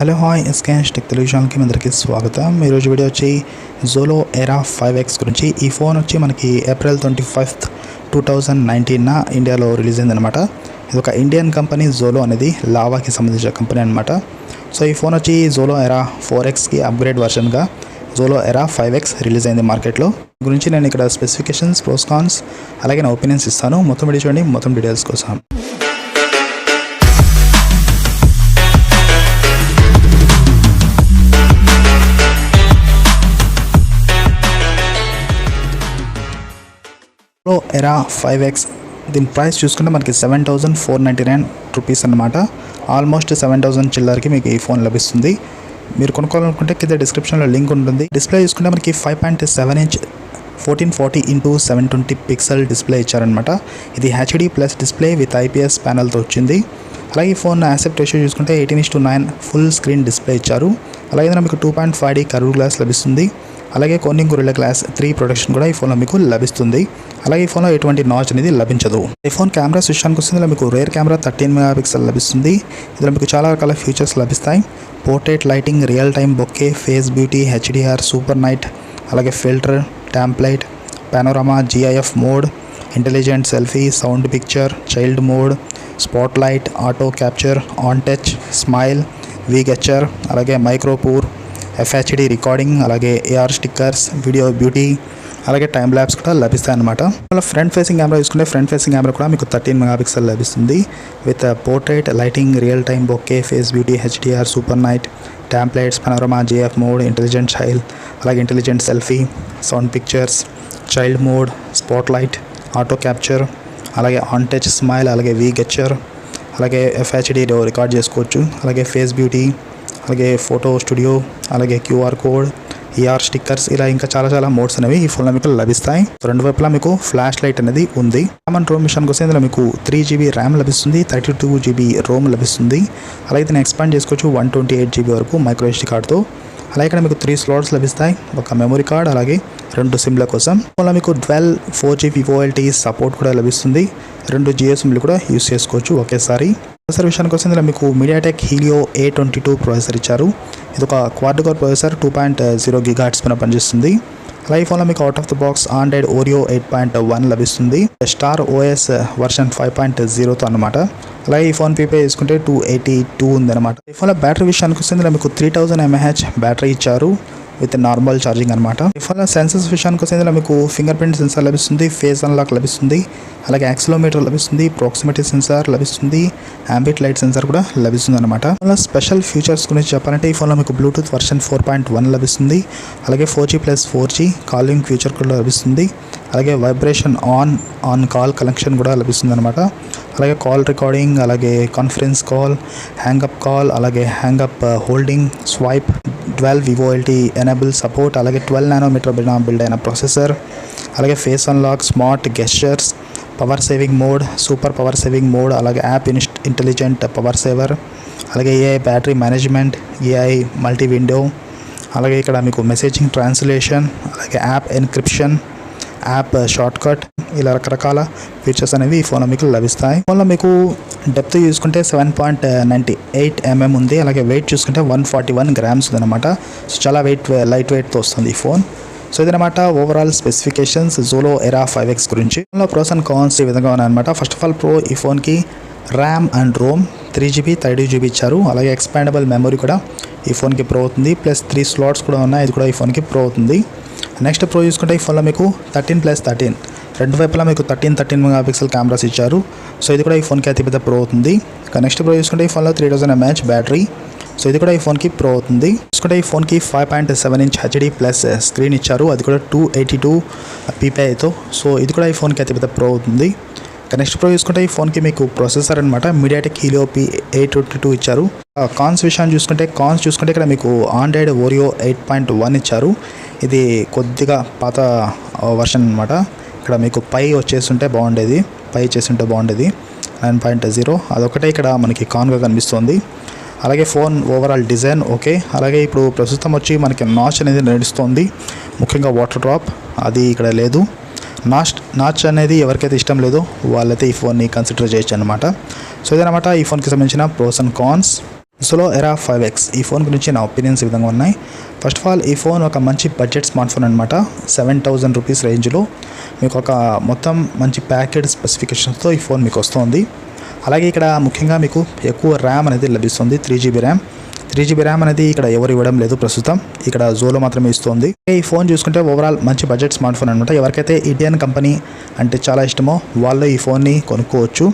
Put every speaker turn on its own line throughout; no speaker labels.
Hello hi SKS tech Telugu ఛానల్కి మీ అందరికీ స్వాగతం. ఈరోజు వీడియో వచ్చి జోలో ఎరా 5X గురించి. ఈ ఫోన్ వచ్చి మనకి ఏప్రిల్ 25, 2019 ఇండియాలో రిలీజ్ అయిందనమాట. ఇది ఒక ఇండియన్ కంపెనీ జోలో అనేది లావాకి సంబంధించిన కంపెనీ అనమాట. సో ఈ ఫోన్ వచ్చి జోలో ఎరా 4Xకి అప్గ్రేడ్ వర్షన్గా జోలో ఎరా 5X రిలీజ్ అయింది మార్కెట్లో. గురించి నేను ఇక్కడ స్పెసిఫికేషన్స్, ప్రోస్, కాన్స్ అలాగే నా ఒపీనియన్స్ ఇస్తాను. మొత్తం వీడియో చూడండి, మొత్తం డీటెయిల్స్ కోసం. జోలో ఎరా 5X దీని ప్రైస్ చూసుకుంటే మనకి 7,499 రూపీస్ అనమాట. ఆల్మోస్ట్ 7,000 చిల్లర్కి మీకు ఈ ఫోన్ లభిస్తుంది. మీరు కొనుక్కోవాలనుకుంటే కింద డిస్క్రిప్షన్లో లింక్ ఉంటుంది. డిస్ప్లే చూసుకుంటే మనకి 5.7 ఇంచ్ 1440x720 పిక్సెల్ డిస్ప్లే ఇచ్చారనమాట. ఇది HD plus display with IPS ప్యానల్తో వచ్చింది. అలాగే ఈ ఫోన్ యాస్పెక్ట్ రేషియో చూసుకుంటే 18:9 ఫుల్ స్క్రీన్ డిస్ప్లే ఇచ్చారు. అలాగే మీకు 2.5D కర్వ్ గ్లాస్ లభిస్తుంది. అలాగే కోర్నింగ్ గొరిల్లా గ్లాస్ 3 ప్రొటెక్షన్ కూడా ఈ ఫోన్లో మీకు లభిస్తుంది. అలాగే ఈ ఫోన్లో ఎటువంటి నాచ్ అనేది లభించదు. ఈ ఫోన్ కెమెరాస్ విషయానికి వస్తుంది, మీకు రేర్ కెమెరా 13 మెగాపిక్సెల్ లభిస్తుంది. ఇందులో మీకు చాలా రకాల ఫీచర్స్ లభిస్తాయి. Portrait lighting, real time bokeh, face beauty, HDR, super night, అలాగే filter, template, panorama, GIF mode, intelligent selfie, sound picture, child mode, spot light, auto capture, on touch, smile, V gesture, అలాగే మైక్రోపూర్, FHD recording, అలాగే AR stickers, video beauty, అలాగే time lapse కూడా లభిస్తాయి అనమాట. అలా front facing camera చూసుకుంటే ఫ్రంట్ ఫేసింగ్ కెమెరా కూడా మీకు 13 మెగాపిక్సెల్ లభిస్తుంది. With portrait lighting, real time bokeh, face beauty, HDR, super night, templates, panorama, GIF mode, intelligent child, అలాగే intelligent selfie, sound pictures, child mode, spot light, auto capture, అలాగే on touch, smile, అలాగే V gesture, అలాగే FHD record చేసుకోవచ్చు. అలాగే face beauty, అలాగే photo studio, అలాగే QR code, AR stickers, ఇలా ఇంకా చాలా మోడ్స్ అనేవి ఈ ఫోన్లో మీకు లభిస్తాయి. రెండు వైపులా మీకు ఫ్లాష్ లైట్ అనేది ఉంది. ర్యామ్ అండ్ రోమ్ మిషన్కి వస్తే ఇందులో మీకు 3GB ర్యామ్ లభిస్తుంది, 32GB రోమ్ లభిస్తుంది. అలాగే దీన్ని ఎక్స్పాండ్ చేసుకోవచ్చు 128GB వరకు మైక్రో ఎస్డి కార్డ్తో. అలాగే ఇక్కడ మీకు 3 స్లాట్స్ లభిస్తాయి, ఒక మెమరీ కార్డ్, అలాగే 2 సిమ్ల కోసం. ఫోన్లో మీకు 12 4G VoLTE సపోర్ట్ కూడా లభిస్తుంది. 2 జియో సిమ్లు కూడా యూస్ చేసుకోవచ్చు ఒకేసారి. ప్రాసెసర్ విషయానికి వస్తే ఇందులో మీకు మీడియాటెక్ హీలియో A22 ప్రాసెసర్ ఇచ్చారు. ఇది ఒక క్వాడ్ కోర్ ప్రాసెసర్, 2.0 GHz పైన పనిచేస్తుంది. అలాగే ఫోన్లో మీకు out of the box Android Oreo 8.1 లభిస్తుంది. స్టార్ OS వర్షన్ 5.0తో అనమాట. అలాగే ఈ ఫోన్ పీపై తీసుకుంటే 282 ఉందన్నమాట. ఈ ఫోన్లో బ్యాటరీ విషయానికి వస్తే ఇందులో మీకు 3000 mAh బ్యాటరీ ఇచ్చారు విత్ నార్మల్ ఛార్జింగ్ అనమాట. ఈ ఫోన్లో సెన్సర్స్ విషయానికి వస్తే ఇందులో మీకు ఫింగర్ ప్రింట్ సెన్సార్ లభిస్తుంది, ఫేస్ అన్లాక్ లభిస్తుంది, అలాగే యాక్సిలోమీటర్ లభిస్తుంది, ప్రాక్సిమిటీ సెన్సార్ లభిస్తుంది, అంబిట్ లైట్ సెన్సార్ కూడా లభిస్తుంది అనమాట. ఫోన్లో స్పెషల్ ఫీచర్స్ గురించి చెప్పాలంటే ఈ ఫోన్లో మీకు బ్లూటూత్ వర్షన్ 4.1 లభిస్తుంది. అలాగే 4G+4G కాలింగ్ ఫీచర్ కూడా లభిస్తుంది. అలాగే వైబ్రేషన్ ఆన్ కాల్ కనెక్షన్ కూడా లభిస్తుంది అనమాట. అలాగే కాల్ రికార్డింగ్, అలాగే కాన్ఫరెన్స్ కాల్, హ్యాంగప్ కాల్, అలాగే hang up holding, swipe, 12 VoLTE enable support, అలాగే 12 నానోమీటర్ బిల్డ్ అయిన ప్రాసెసర్, అలాగే face unlock, smart gestures, power saving mode, super power saving mode, అలాగే యాప్ ఇంటెలిజెంట్ పవర్ సేవర్, అలాగే AI battery management, AI multi window, అలాగే ఇక్కడ మీకు messaging translation, అలాగే app encryption, app shortcut, ఇలా రకరకాల ఫీచర్స్ అనేవి ఈ ఫోన్లో మీకు లభిస్తాయి. ఫోన్లో మీకు డెప్త్ చూసుకుంటే 7.98 mm ఉంది. అలాగే వెయిట్ చూసుకుంటే 141 grams ఉందన్నమాట. సో చాలా లైట్ వెయిట్తో వస్తుంది ఈ ఫోన్. సో ఇదనమాట ఓవరాల్ స్పెసిఫికేషన్స్ జోలో ఎరా 5X గురించి. ఫోన్లో ప్రోస్ అండ్ కాన్స్ ఈ విధంగా ఉన్నాయన్నమాట. ఫస్ట్ ఆఫ్ ఆల్ ఈ ఫోన్కి RAM and Rome 3GB 32GB ఇచ్చారు. అలాగే ఎక్స్పాండబుల్ మెమరీ కూడా ఈ ఫోన్కి ప్రో అవుతుంది. ప్లస్ 3 స్లాట్స్ కూడా ఉన్నాయి, ఇది కూడా ఈ ఫోన్కి ప్రో అవుతుంది. నెక్స్ట్ ప్రో చూసుకుంటే ఈ ఫోన్లో మీకు 13+13 రెండు వైపులా మీకు 13 మెగాపిక్సెల్ కెమెరాస్ ఇచ్చారు. సో ఇది కూడా ఈ ఫోన్కి అతిపెద్ద ప్రో అవుతుంది. నెక్స్ట్ ప్రో చూసుకుంటే ఈ ఫోన్లో 3000 mAh బ్యాటరీ. సో ఇది కూడా ఈ ఫోన్కి ప్రో అవుతుంది. చూసుకుంటే ఈ ఫోన్కి 5.7 ఇంచ్ హెచ్డి ప్లస్ స్క్రీన్ ఇచ్చారు, అది కూడా 282 ppiతో. సో ఇది కూడా ఈ ఫోన్కి అతిపెద్ద ప్రో అవుతుంది. నెక్స్ట్ ప్రో చూసుకుంటే ఈ ఫోన్కి మీకు ప్రాసెసర్ అనమాట మీడియాటెక్ హీలియో A22 ఇచ్చారు. కాన్స్ విషయాన్ని చూసుకుంటే ఇక్కడ మీకు ఆండ్రాయిడ్ ఓరియో 8.1 ఇచ్చారు. ఇది కొద్దిగా పాత వర్షన్ అనమాట. ఇక్కడ మీకు పై వచ్చేస్తుంటే బాగుండేది, 9.0 అదొకటే ఇక్కడ మనకి కాన్గా కనిపిస్తుంది. అలాగే ఫోన్ ఓవరాల్ డిజైన్ ఓకే. అలాగే ఇప్పుడు ప్రస్తుతం వచ్చి మనకి నాచ్ అనేది నడుస్తుంది, ముఖ్యంగా వాటర్ డ్రాప్ అది ఇక్కడ లేదు. నాచ్ అనేది ఎవరికైతే ఇష్టం లేదో వాళ్ళైతే ఈ ఫోన్ని కన్సిడర్ చేయొచ్చు అనమాట. సో ఇదనమాట ఈ ఫోన్కి సంబంధించిన ప్రోస్ అండ్ కాన్స్. సోలో ఎరా 5X ఈ ఫోన్ గురించి నా ఒపీనియన్స్ ఈ విధంగా ఉన్నాయి. ఫస్ట్ ఆఫ్ ఆల్ ఈ ఫోన్ ఒక మంచి బడ్జెట్ స్మార్ట్ ఫోన్ అనమాట. 7,000 రూపీస్ రేంజ్లో మీకు ఒక మొత్తం మంచి ప్యాకెడ్ స్పెసిఫికేషన్స్తో ఈ ఫోన్ మీకు వస్తుంది. అలాగే ఇక్కడ ముఖ్యంగా మీకు ఎక్కువ ర్యామ్ అనేది లభిస్తుంది. 3GB RAM. 3GB ర్యామ్ అనేది ఇక్కడ ఎవరు ఇవ్వడం లేదు ప్రస్తుతం, ఇక్కడ జోలో మాత్రమే ఇస్తుంది. ఈ ఫోన్ చూసుకుంటే ఓవరాల్ మంచి బడ్జెట్ స్మార్ట్ ఫోన్ అనమాట. ఎవరికైతే ఇండియన్ కంపెనీ అంటే చాలా ఇష్టమో వాళ్ళు ఈ ఫోన్ని కొనుక్కోవచ్చు.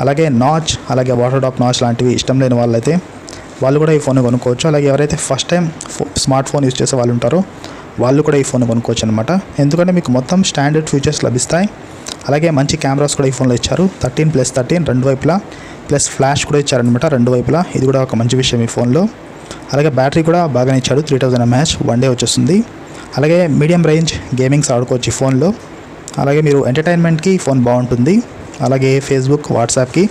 అలాగే నాచ్, అలాగే వాటర్ డ్రాప్ నాచ్ లాంటివి ఇష్టం లేని వాళ్ళైతే వాళ్ళు కూడా ఈ ఫోన్ కొనుక్కోవచ్చు. అలాగే ఎవరైతే first time smart phone use చేసే వాళ్ళు ఉంటారో వాళ్ళు కూడా ఈ ఫోన్ కొనుక్కోవచ్చు అనమాట. ఎందుకంటే మీకు మొత్తం స్టాండర్డ్ ఫీచర్స్ లభిస్తాయి. అలాగే మంచి కెమెరాస్ కూడా ఈ ఫోన్లో ఇచ్చారు. 13+13 రెండు వైపులా, ప్లస్ ఫ్లాష్ కూడా ఇచ్చారనమాట రెండు వైపులా. ఇది కూడా ఒక మంచి విషయం ఈ ఫోన్లో. అలాగే బ్యాటరీ కూడా బాగానే ఇచ్చాడు. 3000 mAh 1 డే వచ్చేస్తుంది. అలాగే మీడియం రేంజ్ గేమింగ్స్ ఆడుకోవచ్చు ఈ ఫోన్లో. అలాగే మీరు ఎంటర్టైన్మెంట్కి ఈ ఫోన్ బాగుంటుంది. అలాగే ఫేస్బుక్, వాట్సాప్కి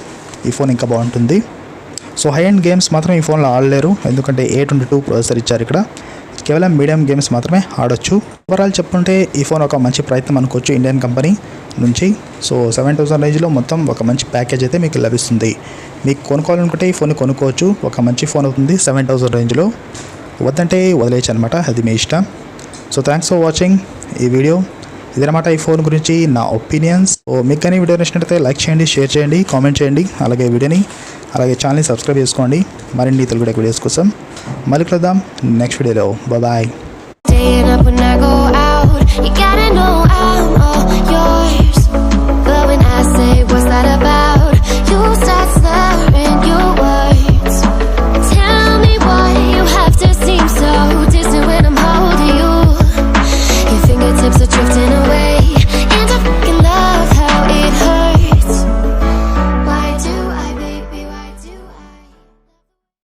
ఈ ఫోన్ ఇంకా బాగుంటుంది. సో హై అండ్ గేమ్స్ మాత్రం ఈ ఫోన్లో ఆడలేరు, ఎందుకంటే 822 ప్రాసెసర్ ఇచ్చారు. ఇక్కడ కేవలం మీడియం గేమ్స్ మాత్రమే ఆడొచ్చు. ఓవరాల్ చెప్పుకుంటే ఈ ఫోన్ ఒక మంచి ప్రయత్నం అనుకోవచ్చు ఇండియన్ కంపెనీ నుంచి. సో 7,000 రేంజ్లో మొత్తం ఒక మంచి ప్యాకేజ్ అయితే మీకు లభిస్తుంది. మీకు కొనుక్కోవాలనుకుంటే ఈ ఫోన్ కొనుక్కోవచ్చు. ఒక మంచి ఫోన్ అవుతుంది 7,000 రేంజ్లో. వద్దంటే వదిలేయచ్చు అనమాట, అది మీ ఇష్టం. సో థ్యాంక్స్ ఫర్ వాచింగ్ ఈ వీడియో. ఇదనమాట ఈ ఫోన్ గురించి నా ఒపీనియన్స్. సో మీకు కానీ వీడియో నచ్చినట్లయితే లైక్ చేయండి, షేర్ చేయండి, కామెంట్ చేయండి. అలాగే వీడియోని అలాగే ఛానల్ని సబ్స్క్రైబ్ చేసుకోండి మరిన్ని తెలుగు టెక్ వీడియోస్ కోసం. మళ్ళీ కలుద్దాం నెక్స్ట్ వీడియోలో. Bye.
Staying up when I go out, you gotta know I'm all yours. But when I say what's that about, you start